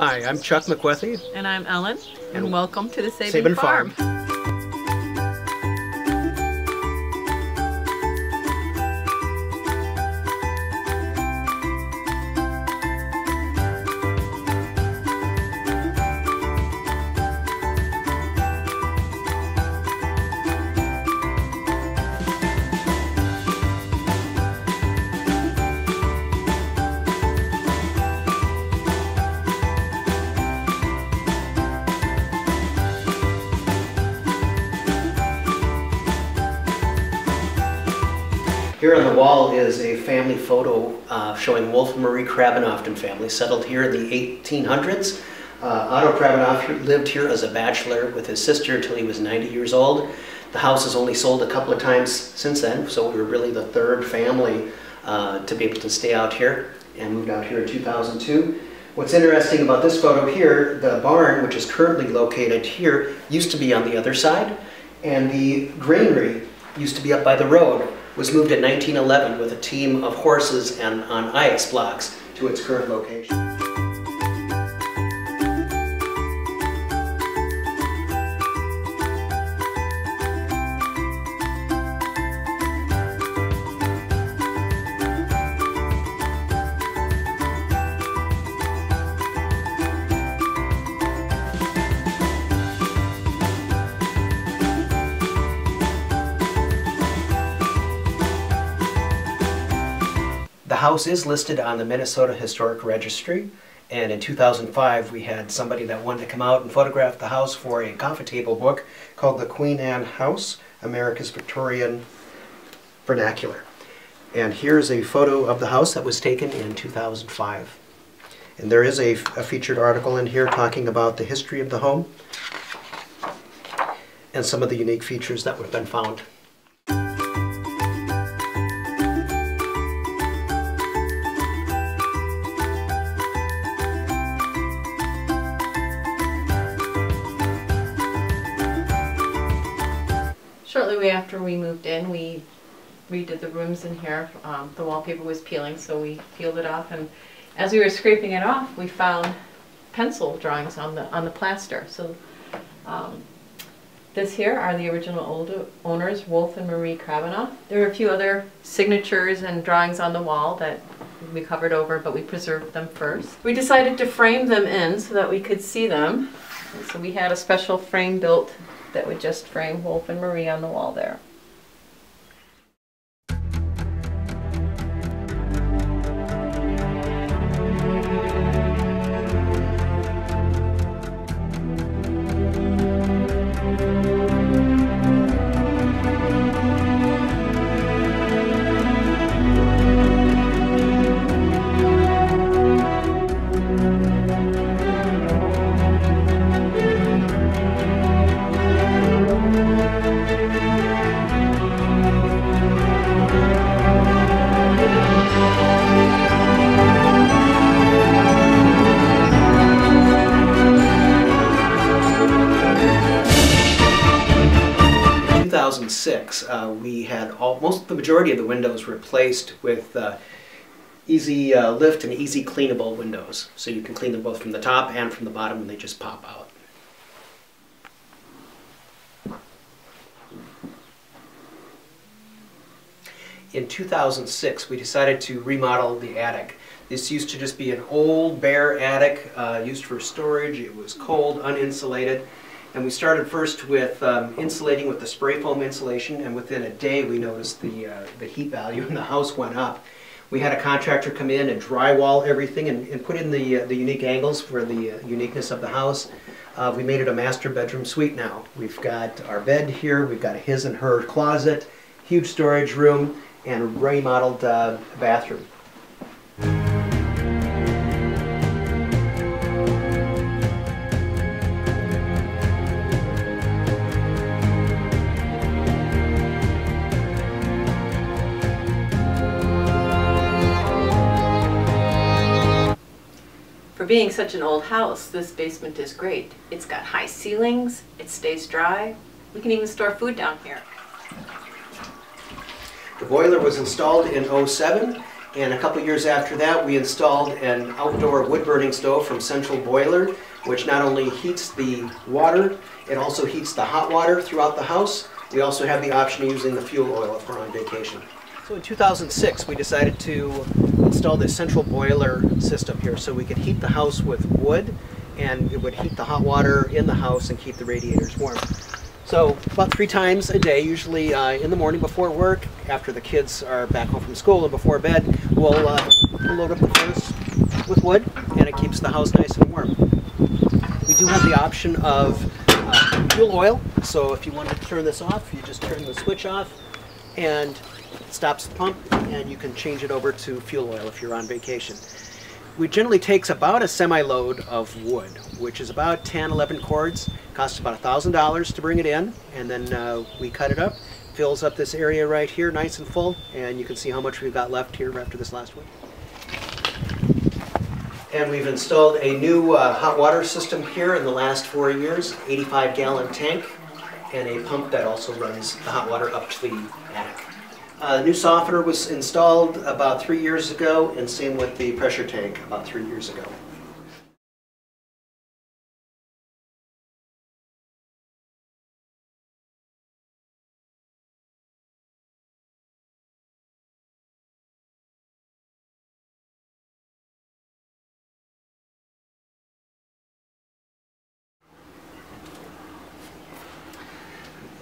Hi, I'm Chuck McWethy. And I'm Ellen, and welcome to the Sabin Farm. Farm. Here on the wall is a family photo showing Wolf and Marie Krabbenhoft family, settled here in the 1800s. Otto Krabbenhoft lived here as a bachelor with his sister until he was 90 years old. The house has only sold a couple of times since then, so we were really the third family to be able to stay out here, and moved out here in 2002. What's interesting about this photo here, the barn, which is currently located here, used to be on the other side, and the granary used to be up by the road. Was moved in 1911 with a team of horses and on ice blocks to its current location. The house is listed on the Minnesota Historic Registry, and in 2005 we had somebody that wanted to come out and photograph the house for a coffee table book called The Queen Anne House, America's Victorian Vernacular. And here's a photo of the house that was taken in 2005. And there is a featured article in here talking about the history of the home and some of the unique features that have been found. Shortly after we moved in, we redid the rooms in here. The wallpaper was peeling, so we peeled it off, and as we were scraping it off, we found pencil drawings on the plaster. So this here are the original owners, Wolf and Marie Krabbenhoft. There are a few other signatures and drawings on the wall that we covered over, but we preserved them first. We decided to frame them in so that we could see them. And so we had a special frame built that would just frame Wolf and Marie on the wall there. In 2006, we had the majority of the windows replaced with easy lift and easy cleanable windows. So you can clean them both from the top and from the bottom and they just pop out. In 2006, we decided to remodel the attic. This used to just be an old bare attic used for storage. It was cold, uninsulated. And we started first with insulating with the spray foam insulation, and within a day we noticed the heat value in the house went up. We had a contractor come in and drywall everything and put in the unique angles for the uniqueness of the house. We made it a master bedroom suite now. We've got our bed here, we've got a his and her closet, huge storage room, and a remodeled bathroom. For being such an old house, this basement is great. It's got high ceilings, it stays dry. We can even store food down here. The boiler was installed in '07, And a couple years after that, we installed an outdoor wood-burning stove from Central Boiler, which not only heats the water, it also heats the hot water throughout the house. We also have the option of using the fuel oil if we're on vacation. So in 2006, we decided to install this central boiler system here so we could heat the house with wood, and it would heat the hot water in the house and keep the radiators warm. So about 3 times a day, usually in the morning before work, after the kids are back home from school and before bed, we'll load up the furnace with wood, and it keeps the house nice and warm. We do have the option of fuel oil, so if you want to turn this off, you just turn the switch off and it stops the pump, and you can change it over to fuel oil if you're on vacation. It generally takes about a semi-load of wood, which is about 10-11 cords. Costs about $1,000 to bring it in, and then we cut it up. Fills up this area right here nice and full, and you can see how much we've got left here after this last week. And we've installed a new hot water system here in the last 4 years, 85-gallon tank, and a pump that also runs the hot water up to the attic. The new softener was installed about 3 years ago, and same with the pressure tank about 3 years ago.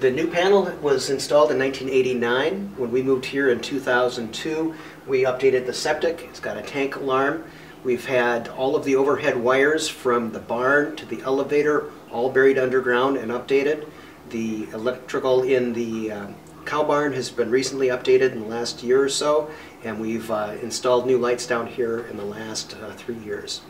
The new panel was installed in 1989. When we moved here in 2002, we updated the septic. It's got a tank alarm. We've had all of the overhead wires from the barn to the elevator all buried underground and updated. The electrical in the cow barn has been recently updated in the last year or so, and we've installed new lights down here in the last 3 years.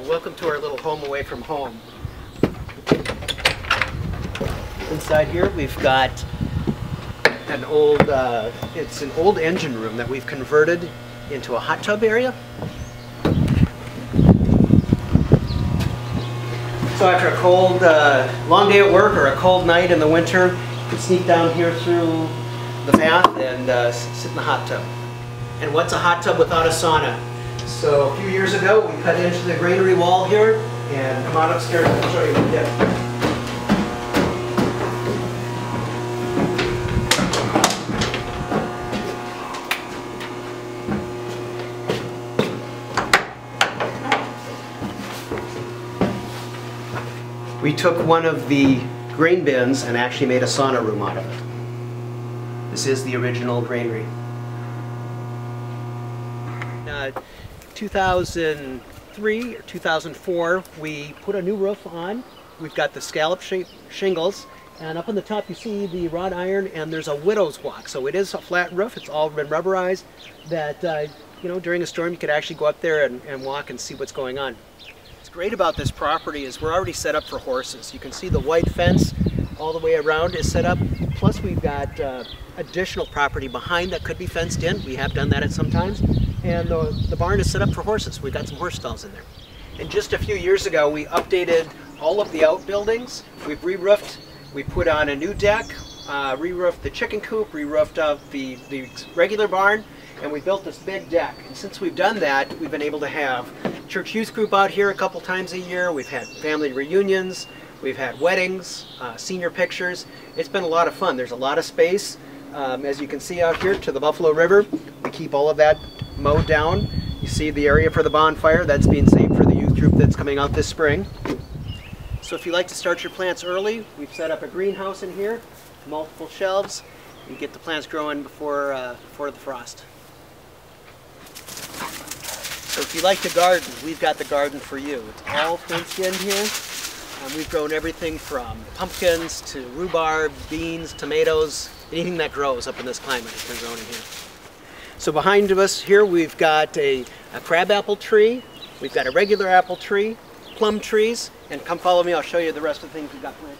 Welcome to our little home away from home. Inside here we've got an old, it's an old engine room that we've converted into a hot tub area. So after a cold, long day at work or a cold night in the winter, you can sneak down here through the bath and sit in the hot tub. And what's a hot tub without a sauna? So a few years ago, we cut into the granary wall here, and come on upstairs and I'll show you what we did. We took one of the grain bins and actually made a sauna room out of it. This is the original granary. 2003 or 2004, we put a new roof on. We've got the scallop shaped shingles, and up on the top you see the wrought iron, and there's a widow's walk. So it is a flat roof. It's all been rubberized that you know, during a storm you could actually go up there and walk and see what's going on. What's great about this property is we're already set up for horses. You can see the white fence all the way around is set up. Plus we've got additional property behind that could be fenced in. We have done that at some times. And the barn is set up for horses. We've got some horse stalls in there. And just a few years ago, we updated all of the outbuildings. We've re-roofed. We put on a new deck, re-roofed the chicken coop, re-roofed up the regular barn, and we built this big deck. And since we've done that, we've been able to have church youth group out here a couple times a year. We've had family reunions. We've had weddings, senior pictures. It's been a lot of fun. There's a lot of space. As you can see out here to the Buffalo River, we keep all of that mowed down. You see the area for the bonfire, that's being saved for the youth group that's coming out this spring. So if you like to start your plants early, we've set up a greenhouse in here, multiple shelves. You get the plants growing before the frost. So if you like to garden, we've got the garden for you. It's all fenced in here. We've grown everything from pumpkins to rhubarb, beans, tomatoes, anything that grows up in this climate has been grown in here. So behind us here we've got a crabapple tree, we've got a regular apple tree, plum trees, and come follow me, I'll show you the rest of the things we've got planted.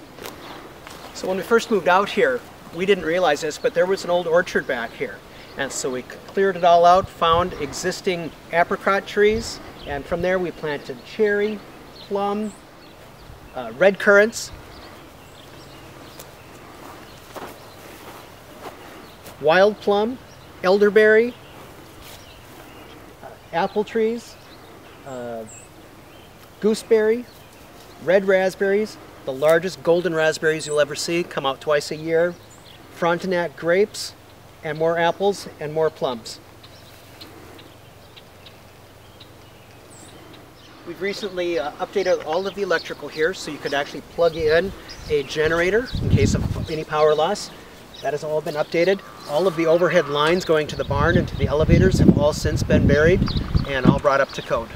So when we first moved out here, we didn't realize this, but there was an old orchard back here. And so we cleared it all out, found existing apricot trees, and from there we planted cherry, plum, red currants, wild plum, elderberry, apple trees, gooseberry, red raspberries, the largest golden raspberries you'll ever see, come out twice a year, Frontenac grapes, and more apples and more plums. We've recently updated all of the electrical here so you could actually plug in a generator in case of any power loss. That has all been updated. All of the overhead lines going to the barn and to the elevators have all since been buried and all brought up to code.